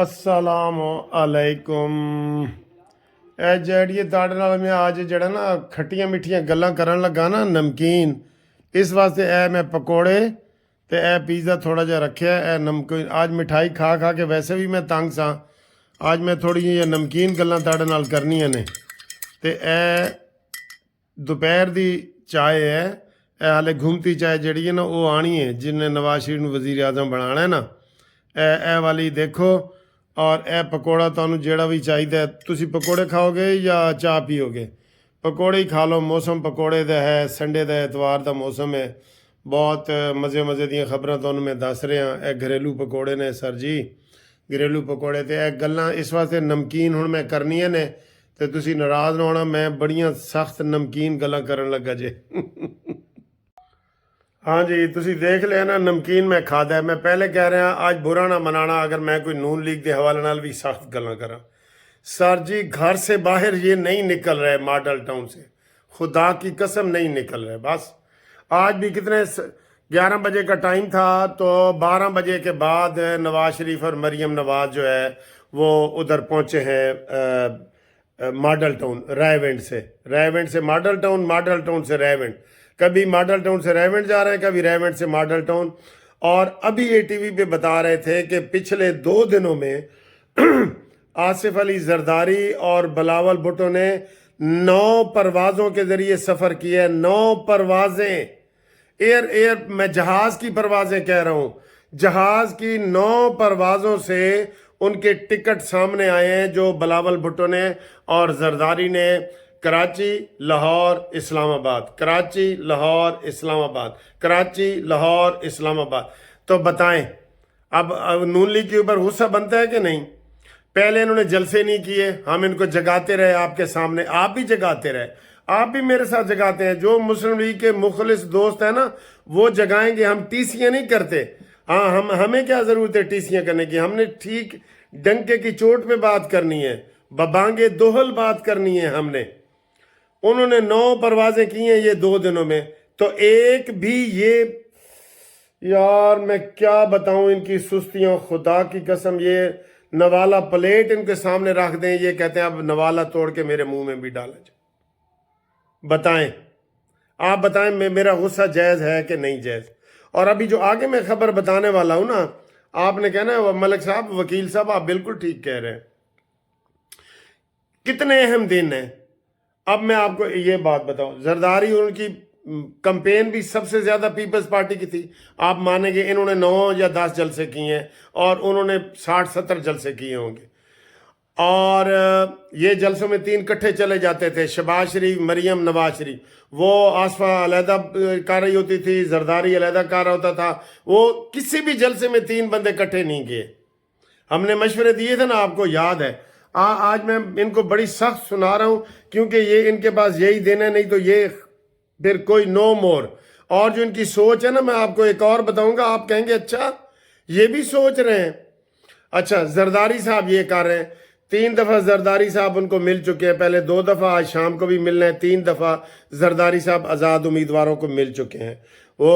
ਅਸਲਾਮ ਅਲੈਕੁਮ। ਇਹ ਜਿਹੜੀਏ ਤੁਹਾਡੇ ਨਾਲ ਮੈਂ ਅੱਜ ਜਿਹੜਾ ਨਾ ਖੱਟੀਆਂ ਮਿੱਠੀਆਂ ਗੱਲਾਂ ਕਰਨ ਲੱਗਾ ਨਾ, ਨਮਕੀਨ, ਇਸ ਵਾਸਤੇ ਇਹ ਮੈਂ ਪਕੌੜੇ ਤੇ ਇਹ ਪੀਜ਼ਾ ਥੋੜਾ ਜਿਹਾ ਰੱਖਿਆ। ਇਹ ਨਮਕੀਨ ਅੱਜ ਮਿਠਾਈ ਖਾ ਖਾ ਕੇ ਵੈਸੇ ਵੀ ਮੈਂ ਤੰਗ ਸਾਂ। ਅੱਜ ਮੈਂ ਥੋੜੀ ਜਿਹੀ ਨਮਕੀਨ ਗੱਲਾਂ ਤੁਹਾਡੇ ਨਾਲ ਕਰਨੀਆਂ ਨੇ। ਤੇ ਇਹ ਦੁਪਹਿਰ ਦੀ ਚਾय ਹੈ। ਇਹ ਹਾਲੇ ਘੁੰਮਤੀ ਚਾय ਜਿਹੜੀ ਹੈ ਨਾ ਉਹ ਆਣੀ ਹੈ, ਜਿਹਨੇ ਨਵਾਜ਼ ਸ਼ਰੀਫ ਨੂੰ ਵਜ਼ੀਰ ਆਜ਼ਮ ਬਣਾਉਣਾ ਹੈ ਨਾ। ਇਹ ਵਾਲੀ ਦੇਖੋ। ਔਰ ਇਹ ਪਕੌੜਾ ਤੁਹਾਨੂੰ ਜਿਹੜਾ ਵੀ ਚਾਹੀਦਾ ਹੈ, ਤੁਸੀਂ ਪਕੌੜੇ ਖਾਓਗੇ ਜਾਂ ਚਾਹ ਪੀਓਗੇ? ਪਕੌੜੇ ਹੀ ਖਾ ਲਓ। ਮੌਸਮ ਪਕੌੜੇ ਦਾ ਹੈ, ਸੰਡੇ ਦਾ ਐਤਵਾਰ ਦਾ ਮੌਸਮ ਹੈ। ਬਹੁਤ ਮਜ਼ੇ ਦੀਆਂ ਖਬਰਾਂ ਤੁਹਾਨੂੰ ਮੈਂ ਦੱਸ ਰਿਹਾ। ਇਹ ਘਰੇਲੂ ਪਕੌੜੇ ਨੇ ਸਰ ਜੀ, ਘਰੇਲੂ ਪਕੌੜੇ। ਤੇ ਇਹ ਗੱਲਾਂ ਇਸ ਵਾਸਤੇ ਨਮਕੀਨ ਹੁਣ ਮੈਂ ਕਰਨੀਆਂ ਨੇ, ਤੇ ਤੁਸੀਂ ਨਾਰਾਜ਼ ਨਾ ਹੋਣਾ, ਮੈਂ ਬੜੀਆਂ ਸਖਤ ਨਮਕੀਨ ਗੱਲਾਂ ਕਰਨ ਲੱਗਾ ਜੇ। हाँ जी, तुसी देख लिया ना नमकीन मैं खादा है। मैं पहले कह रहा आज बुरा ना मनाना अगर मैं कोई नून लीग के हवाले नाल भी सख्त गल्लां करा। सर जी घर से बाहर ये नहीं निकल रहे, मॉडल टाउन से खुदा की कसम नहीं निकल रहे। बस आज भी कितने 11 बजे का टाइम था, तो 12 बजे के बाद नवाज शरीफ और मरियम नवाज जो है वो उधर पहुँचे हैं मॉडल टाउन, रायवेंड से मॉडल टाउन से रायवेंड। कभी मॉडल टाउन से रेवेंट जा रहे हैं, कभी रेवेंट से मॉडल टाउन। और अभी ये टीवी पे बता रहे थे कि पिछले 2 दिनों में आसिफ अली जरदारी और बिलावल भुट्टो ने 9 परवाज़ों के ज़रिए सफ़र किया है। 9 परवाज़ें एयर मैं जहाज़ की परवाज़ें कह रहा हूँ। जहाज़ की 9 परवाज़ों से उनके टिकट सामने आए हैं, जो बिलावल भुट्टो ने और जरदारी ने। कराची लाहौर इस्लामाबाद, कराची लाहौर इस्लामाबाद, कराची लाहौर इस्लामाबाद। तो बताएं अब नून लीग के ऊपर गुस्सा बनता है कि नहीं? पहले इन्होंने जलसे नहीं किए, हम इनको जगाते रहे आपके सामने, आप भी जगाते रहे, आप भी मेरे साथ जगाते हैं। जो मुस्लिम लीग के मुखलिस दोस्त हैं ना, वो जगाएंगे। हम टीसियाँ नहीं करते। हाँ, हमें क्या ज़रूरत है टीसियाँ करने की? हमने ठीक डंके की चोट पे बात करनी है, बबांगे दोहल बात करनी है हमने। उन्होंने 9 परवाज़ें की हैं ये 2 दिनों में, तो एक भी ये यार मैं क्या बताऊं इनकी सुस्तियां, खुदा की कसम। ये नवाला प्लेट इनके सामने रख दें, ये कहते हैं अब नवाला तोड़ के मेरे मुंह में भी डाला जाए। बताएं, आप बताएं मेरा गुस्सा जायज़ है कि नहीं जायज़? और अभी जो आगे मैं खबर बताने वाला हूं ना, आपने कहना है मलिक साहब, वकील साहब, आप बिल्कुल ठीक कह रहे हैं। कितने अहम दिन हैं। अब मैं आपको ये बात बताऊं, जरदारी उनकी कंपेन भी सबसे ज़्यादा पीपल्स पार्टी की थी। आप मानेंगे इन्होंने 9 या 10 जलसे किए हैं, और उन्होंने 60-70 जलसे किए होंगे। और ये जलसों में 3 इकट्ठे चले जाते थे, शहबाज शरीफ, मरियम, नवाज शरीफ। वो आसफा अलहदा कर रही होती थी, जरदारी अलहदा कर रहा होता था। वो किसी भी जलसे में 3 बंदे इकट्ठे नहीं किए। हमने मशवरे दिए थे ना, आपको याद है। आज मैं इनको बड़ी सख्त सुना रहा हूँ, क्योंकि ये इनके पास यही दिन है, नहीं तो ये फिर कोई नो मोर। और जो इनकी सोच है ना, मैं आपको एक और बताऊंगा, आप कहेंगे अच्छा ये भी सोच रहे हैं। अच्छा, जरदारी साहब ये कर रहे हैं। 3 दफ़ा जरदारी साहब उनको मिल चुके हैं, पहले 2 दफ़ा, आज शाम को भी मिलना है। 3 दफ़ा जरदारी साहब आज़ाद उम्मीदवारों को मिल चुके हैं। वो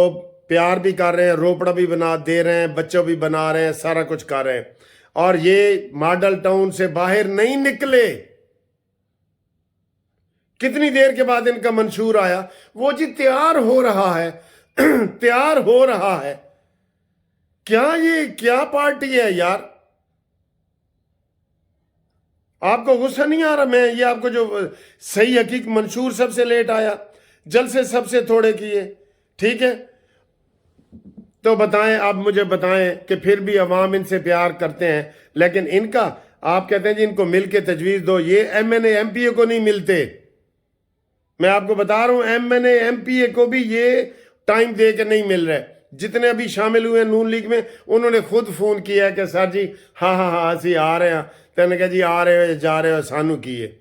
प्यार भी कर रहे हैं, रोपड़ा भी बना दे रहे हैं, बच्चों भी बना रहे हैं, सारा कुछ कर रहे हैं। और ये मॉडल टाउन से बाहर नहीं निकले। कितनी देर के बाद इनका मंशूर आया, वो जी तैयार हो रहा है तैयार हो रहा है। क्या ये क्या पार्टी है यार? आपको गुस्सा नहीं आ रहा? मैं ये आपको जो सही हकीक, मंशूर सबसे लेट आया, जलसे सबसे थोड़े किए, ठीक है। तो बताएं, आप मुझे बताएं कि फिर भी अवाम इनसे प्यार करते हैं, लेकिन इनका आप कहते हैं जी इनको मिल के तजवीज़ दो। ये MNA MPA को नहीं मिलते। मैं आपको बता रहा हूँ, MNA MPA को भी ये टाइम दे के नहीं मिल रहा है। जितने अभी शामिल हुए नून लीग में, उन्होंने खुद फ़ोन किया है कि सर जी हाँ असी आ रहे हैं। तो मैंने कहा जी आ रहे हो जा रहे हो, सानू किए।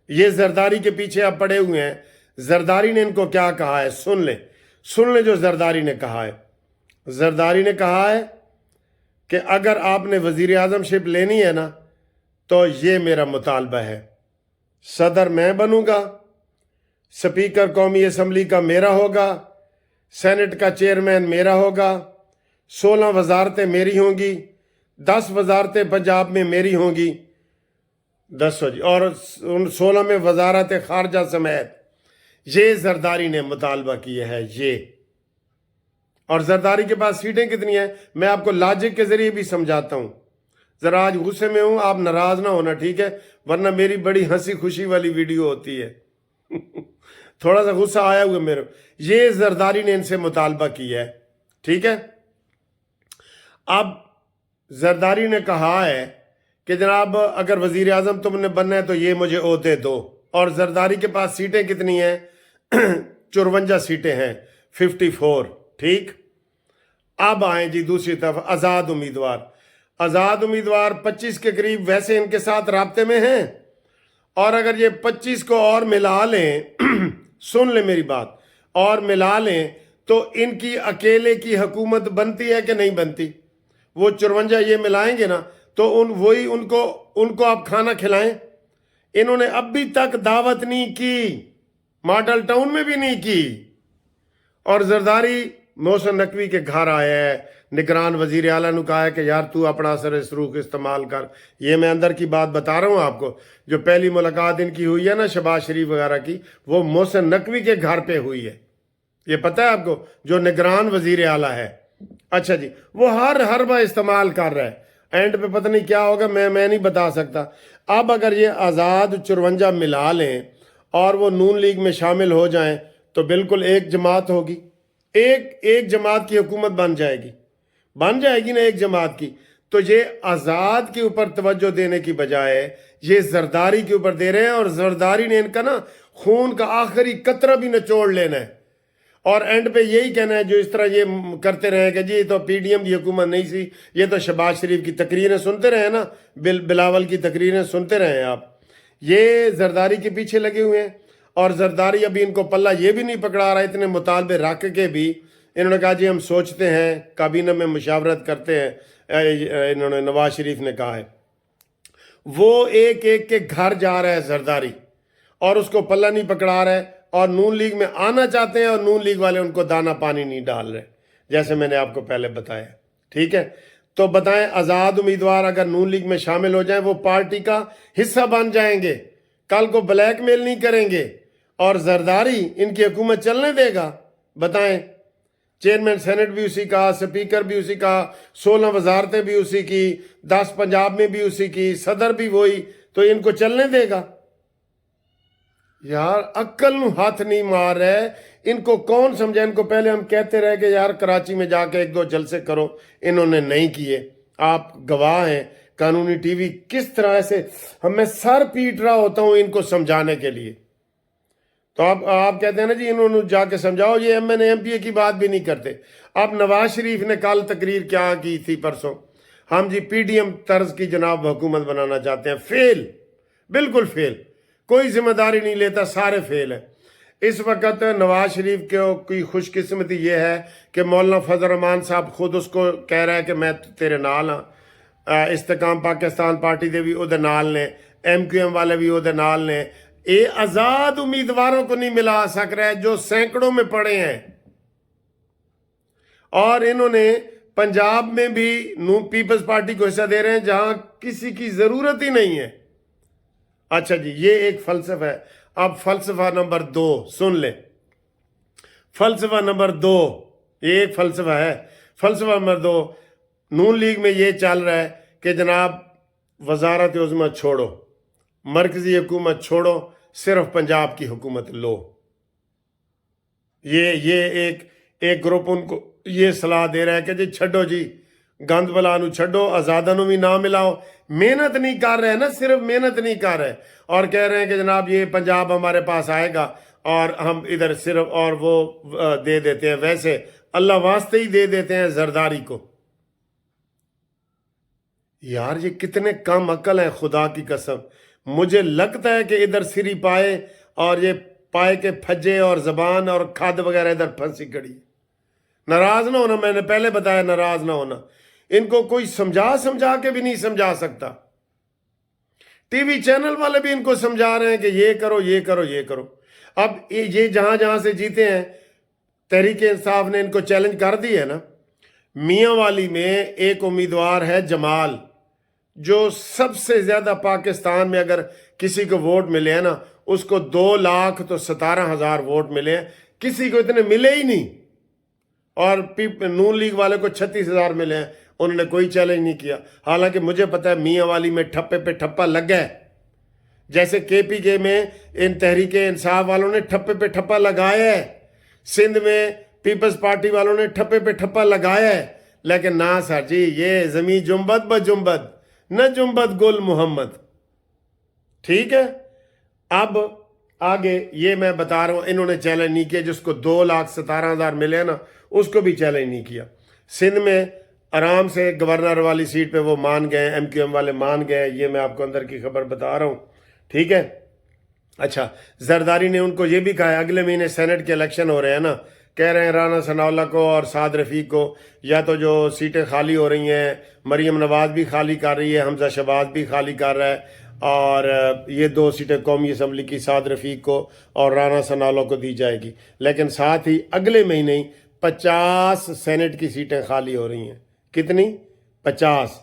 ये जरदारी के पीछे आप पड़े हुए हैं। जरदारी ने इनको क्या कहा है, सुन लें जो जरदारी ने कहा है। जरदारी ने कहा है कि अगर आपने वज़ीर आज़मशिप लेनी है ना, तो ये मेरा मुतालबा है। सदर मैं बनूंगा, स्पीकर कौमी असम्बली का मेरा होगा, सेनेट का चेयरमैन मेरा होगा, 16 वजारतें मेरी होंगी, 10 वजारतें पंजाब में मेरी होंगी, 10 हो जी, और उन 16 में वजारत खारजा समेत। ये जरदारी ने मुतालबा किया है ये। और जरदारी के पास सीटें कितनी हैं मैं आपको लॉजिक के जरिए भी समझाता हूं। जरा आज गुस्से में हूं, आप नाराज ना होना, ठीक है, वरना मेरी बड़ी हंसी खुशी वाली वीडियो होती है। थोड़ा सा गुस्सा आया हुआ मेरे। ये जरदारी ने इनसे मुतालबा किया है, ठीक है। अब जरदारी ने कहा है कि जनाब अगर वजीर आजम तुमने बनना है तो ये मुझे ओहदे दो। और जरदारी के पास सीटें कितनी हैं 54 सीटें हैं, 54, ठीक। अब आए जी दूसरी तरफ आज़ाद उम्मीदवार। आज़ाद उम्मीदवार 25 के करीब वैसे इनके साथ राब्ते में हैं, और अगर ये 25 को और मिला लें सुन ले मेरी बात, और मिला लें तो इनकी अकेले की हुकूमत बनती है कि नहीं बनती। वो 54 ये मिलाएंगे ना तो उनको आप खाना खिलाएं। इन्होंने अभी तक दावत नहीं की, मॉडल टाउन में भी नहीं की। और जरदारी मोहसिन नकवी के घर आया है, निगरान वजीर आला ने कहा है कि यार तू अपना असर सरूख इस्तेमाल कर। ये मैं अंदर की बात बता रहा हूँ आपको। जो पहली मुलाकात इनकी हुई है ना शहबाज शरीफ वगैरह की, वो मोहसिन नकवी के घर पे हुई है, ये पता है आपको, जो निगरान वजीर आला है। अच्छा जी, वो हर हरबा इस्तेमाल कर रहा है, एंड पे पता नहीं क्या होगा, मैं नहीं बता सकता। अब अगर ये आज़ाद 54 मिला लें और वो नून लीग में शामिल हो जाएं तो बिल्कुल एक जमात होगी, एक जमात की हुकूमत बन जाएगी ना एक जमात की। तो ये आज़ाद के ऊपर तवज्जो देने की बजाय ये जरदारी के ऊपर दे रहे हैं, और जरदारी ने इनका ना खून का आखिरी कतरा भी निचोड़ लेना है, और एंड पे यही कहना है जो इस तरह ये करते रहे कि जी ये तो पीडीएम की हुकूमत नहीं सी, ये तो शहबाज शरीफ की तकरीरें सुनते रहे ना, बिलावल की तकरीरें सुनते रहे आप। ये जरदारी के पीछे लगे हुए हैं, और जरदारी अभी इनको पल्ला ये भी नहीं पकड़ा रहा। इतने मुतालबे रख के भी इन्होंने कहा जी हम सोचते हैं, काबीना में मुशावरत करते हैं। इन्होंने नवाज शरीफ ने कहा है, वो एक एक के घर जा रहा है जरदारी, और उसको पल्ला नहीं पकड़ा रहा है, और नून लीग में आना चाहते हैं और नून लीग वाले उनको दाना पानी नहीं डाल रहे, जैसे मैंने आपको पहले बताया, ठीक है। तो बताएं, आज़ाद उम्मीदवार अगर नून लीग में शामिल हो जाएं वो पार्टी का हिस्सा बन जाएंगे, कल को ब्लैकमेल नहीं करेंगे, और जरदारी इनकी हुकूमत चलने देगा। बताएं, चेयरमैन सेनेट भी उसी का, स्पीकर भी उसी का, 16 वजारतें भी उसी की, 10 पंजाब में भी उसी की, सदर भी वही, तो इनको चलने देगा? यार अक्ल नू हाथ नहीं मार रहे, इनको कौन समझे। इनको पहले हम कहते रहे कि यार कराची में जाके 1-2 जलसे करो, इन्होंने नहीं किए। आप गवाह हैं, कानूनी टीवी किस तरह से मैं सर पीट रहा होता हूं इनको समझाने के लिए। तो आप कहते हैं ना जी इन्होंने जाके समझाओ, ये एमएनए एमपीए की बात भी नहीं करते। अब नवाज शरीफ ने कल तकरीर क्या की थी परसों, हम जी पीडीएम तर्ज की जनाब हुकूमत बनाना चाहते हैं। फेल, बिल्कुल फेल, कोई जिम्मेदारी नहीं लेता, सारे फेल है। इस वक्त नवाज शरीफ की खुशकिस्मती ये है कि मौलाना फजल रहमान साहब खुद उसको कह रहा है कि मैं तेरे नाल हाँ। इस्तेकाम पाकिस्तान पार्टी दे भी उहदे नाल ने, MQM वाले भी उहदे नाल ने। ये आज़ाद उम्मीदवारों को नहीं मिला सक रहा है जो सैकड़ों में पड़े हैं, और इन्होंने पंजाब में भी पीपल्स पार्टी को हिस्सा दे रहे हैं जहां किसी की जरूरत ही नहीं है। अच्छा जी, ये एक फलसफा है। अब फलसफा नंबर 2 सुन ले। फलसफा नंबर 2, ये एक फलसफा है। फलसफा नंबर 2, नून लीग में ये चल रहा है कि जनाब वजारत उज़्मा छोड़ो, मरकजी हुकूमत छोड़ो, सिर्फ पंजाब की हुकूमत लो। ये एक ग्रुप उनको ये सलाह दे रहा है कि जी छड्डो जी, गंद बला नू छड्डो, आज़ादा नू भी ना मिलाओ। मेहनत नहीं कर रहे हैं ना, सिर्फ मेहनत नहीं कर रहे, और कह रहे हैं कि जनाब ये पंजाब हमारे पास आएगा और हम इधर सिर्फ और वो दे देते हैं, वैसे अल्लाह वास्ते ही दे देते हैं जरदारी को। यार ये कितने कम अकल है, खुदा की कसम। मुझे लगता है कि इधर सिरी पाए और ये पाए के फज्जे और जबान और खाद वगैरह इधर फंसी खड़ी। नाराज ना होना, मैंने पहले बताया नाराज ना होना। इनको कोई समझा के भी नहीं समझा सकता। टीवी चैनल वाले भी इनको समझा रहे हैं कि ये करो ये करो ये करो। अब ये जहां जहां से जीते हैं, तहरीक इंसाफ ने इनको चैलेंज कर दी है ना। میاں والی میں ایک امیدوار ہے جمال، جو سب سے زیادہ پاکستان میں اگر کسی کو ووٹ ملے ہیں نا، اس کو 2,17,000 ووٹ ملے ہیں، کسی کو اتنے ملے ہی نہیں۔ اور نون لیگ والے کو 36,000 ملے ہیں، انہوں نے کوئی چیلنج نہیں کیا۔ حالانکہ مجھے پتا ہے میاں والی میں ٹھپے پہ ٹھپا لگ گیا، جیسے کے پی کے میں ان تحریک انصاف والوں نے ٹھپے پہ ٹھپا لگایا ہے، سندھ میں پیپلز پارٹی والوں نے ٹھپے پہ ٹھپا لگایا ہے، لیکن نہ سر جی، یہ زمیں جنبد بجنبد نہ جنبد گل محمد۔ ٹھیک ہے، اب آگے یہ میں بتا رہا ہوں، انہوں نے چیلنج نہیں کیا۔ جس کو 2,17,000 ملے نا، اس کو بھی چیلنج نہیں کیا۔ سندھ میں آرام سے گورنر والی سیٹ پہ وہ مان گئے، ایم کیو ایم والے مان گئے، یہ میں آپ کو اندر کی خبر بتا رہا ہوں۔ ٹھیک ہے، اچھا، زرداری نے ان کو یہ بھی کہا ہے اگلے مہینے سینٹ کے الیکشن ہو رہے ہیں نا، کہہ رہے ہیں رانا ثناءاللہ کو اور سعد رفیق کو یا تو جو سیٹیں خالی ہو رہی ہیں، مریم نواز بھی خالی کر رہی ہے، حمزہ شہباز بھی خالی کر رہا ہے، اور یہ 2 سیٹیں قومی اسمبلی کی سعد رفیق کو اور رانا ثناءاللہ کو دی جائے گی، لیکن ساتھ ہی اگلے مہینے ہی 50 سینٹ کی سیٹیں خالی ہو رہی ہیں۔ کتنی؟ 50۔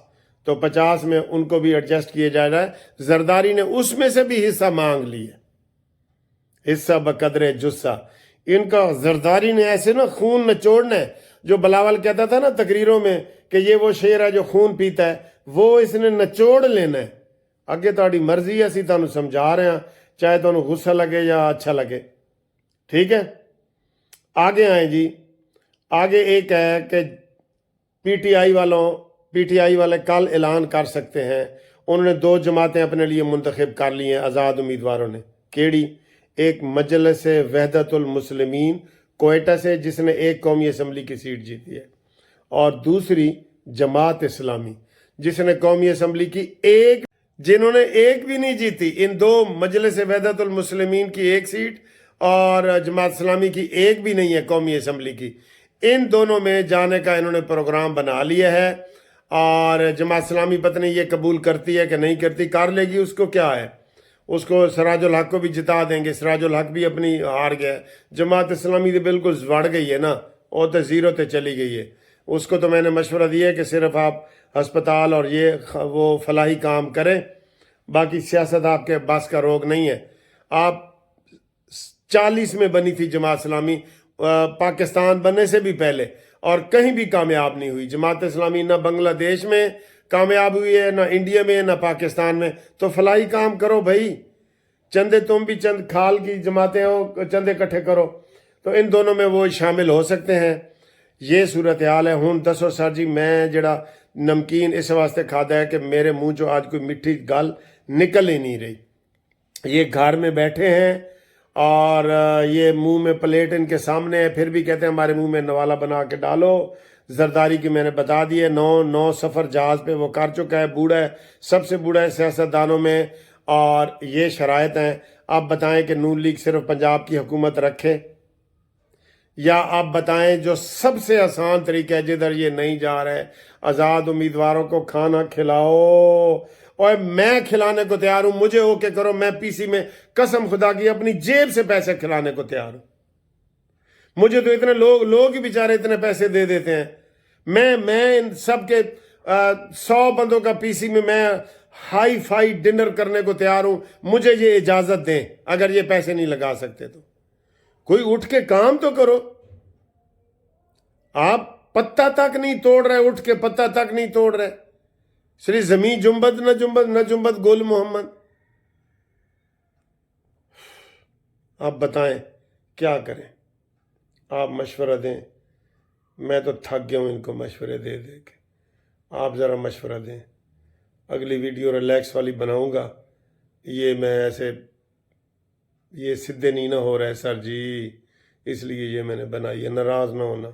تو 50 میں ان کو بھی ایڈجسٹ کیے جا رہا ہے۔ زرداری نے اس میں سے بھی حصہ مانگ لیا، حصہ بقدر جثہ۔ ان کا زرداری نے ایسے نا خون نچوڑنا ہے، جو بلاول کہتا تھا نا تقریروں میں کہ یہ وہ شیر ہے جو خون پیتا ہے، وہ اس نے نچوڑ لینا ہے۔ اگے تہاڈی مرضی ہے، اسی تانوں سمجھا رہے ہیں، چاہے تانوں غصہ لگے یا اچھا لگے۔ ٹھیک ہے، آگے آئیں جی۔ آگے ایک ہے کہ پی ٹی آئی والے کل اعلان کر سکتے ہیں، انہوں نے 2 جماعتیں اپنے لیے منتخب کر لی ہیں آزاد امیدواروں نے۔ کیڑی؟ ایک مجلس وحدت المسلمین کوئٹہ سے، جس نے 1 قومی اسمبلی کی سیٹ جیتی ہے، اور دوسری جماعت اسلامی جس نے قومی اسمبلی کی جنہوں نے 1 بھی نہیں جیتی۔ ان 2 مجلس وحدت المسلمین کی 1 سیٹ اور جماعت اسلامی کی 1 بھی نہیں ہے قومی اسمبلی کی، ان دونوں میں جانے کا انہوں نے پروگرام بنا لیا ہے۔ اور جماعت اسلامی پتہ نہیں یہ قبول کرتی ہے کہ نہیں کرتی، کر لے گی، اس کو کیا ہے، اس کو سراج الحق کو بھی جتا دیں گے، سراج الحق بھی اپنی ہار گیا ہے۔ جماعت اسلامی تو بالکل زوڑ گئی ہے نا، وہ تو زیرو تے چلی گئی ہے۔ اس کو تو میں نے مشورہ دیا ہے کہ صرف آپ ہسپتال اور یہ وہ فلاحی کام کریں، باقی سیاست آپ کے بس کا روگ نہیں ہے۔ آپ 40 میں بنی تھی جماعت اسلامی، پاکستان بننے سے بھی پہلے، اور کہیں بھی کامیاب نہیں ہوئی جماعت اسلامی، نہ بنگلہ دیش میں کامیاب ہوئی ہے، نہ انڈیا میں، نہ پاکستان میں۔ تو فلاحی کام کرو بھائی، چندے تم بھی چند کھال کی جماعتیں ہو، چندے اکٹھے کرو، تو ان دونوں میں وہ شامل ہو سکتے ہیں۔ یہ صورتحال ہے۔ ہوں دسو سر جی، میں جڑا نمکین اس واسطے کھادا ہے کہ میرے منہ جو آج کوئی میٹھی گل نکل ہی نہیں رہی۔ یہ گھر میں بیٹھے ہیں اور یہ منہ میں پلیٹ ان کے سامنے ہے، پھر بھی کہتے ہیں ہمارے منہ میں نوالا بنا کے ڈالو۔ زرداری کی میں نے بتا دی ہے، 9 سفر جہاز پہ وہ کر چکا ہے، بوڑھا ہے، سب سے بوڑھا ہے سیاستدانوں میں، اور یہ شرائط ہیں۔ آپ بتائیں کہ نون لیگ صرف پنجاب کی حکومت رکھے، یا آپ بتائیں جو سب سے آسان طریقہ ہے جدھر یہ نہیں جا رہے، آزاد امیدواروں کو کھانا کھلاؤ، اور میں کھلانے کو تیار ہوں، مجھے اوکے کرو، میں پی سی میں قسم خدا کی اپنی جیب سے پیسے کھلانے کو تیار ہوں۔ مجھے تو اتنے لوگ ہی بیچارے اتنے پیسے دے دیتے ہیں، میں ان سب کے 100 بندوں کا پی سی میں ہائی فائی ڈنر کرنے کو تیار ہوں، مجھے یہ اجازت دیں۔ اگر یہ پیسے نہیں لگا سکتے تو کوئی اٹھ کے کام تو کرو۔ آپ پتہ تک نہیں توڑ رہے، اٹھ کے پتہ تک نہیں توڑ رہے، صرف زمین جنبد نہ جنبد گل محمد۔ آپ بتائیں کیا کریں، آپ مشورہ دیں۔ میں تو تھک گیا ہوں ان کو مشورے دے دے کے، آپ ذرا مشورہ دیں۔ اگلی ویڈیو ریلیکس والی بناؤں گا، یہ میں ایسے یہ سدھے نہیں نہ ہو رہے سر جی، اس لیے یہ میں نے بنائی ہے، ناراض نہ ہونا۔